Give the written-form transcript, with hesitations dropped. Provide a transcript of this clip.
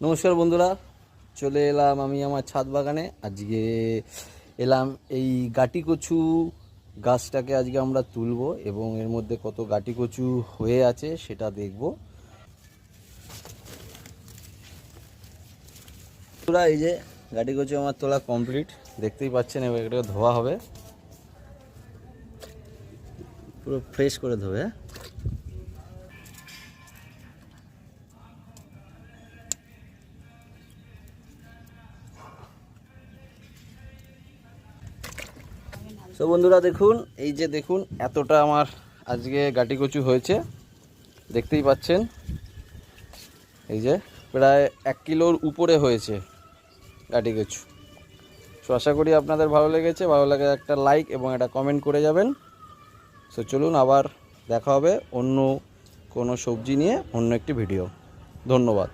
নমস্কার বন্ধুরা, চলে এলাম আমি আমার ছাদ বাগানে। আজকে এলাম এই গাটি কচু গাছটাকে আজকে আমরা তুলবো এবং এর মধ্যে কত গাটি কচু হয়ে আছে সেটা দেখব। বন্ধুরা, এই যে গাটি কচু আমার তোলা কমপ্লিট, দেখতেই পাচ্ছেন। এবার এটাকে ধোয়া হবে, পুরো ফ্রেশ করে ধোবে। তো বন্ধুরা দেখুন, এই যে দেখুন এতটা আমার আজকে গাটি কচু হয়েছে, দেখতেই পাচ্ছেন। এই যে প্রায় 1 কিলোর উপরে হয়েছে গাটি কচু। সো আশা করি আপনাদের ভালো লেগেছে। ভালো লাগে একটা লাইক এবং একটা কমেন্ট করে যাবেন। সো চলুন, আবার দেখা হবে অন্য কোনো সবজি নিয়ে, অন্য একটি ভিডিও। ধন্যবাদ।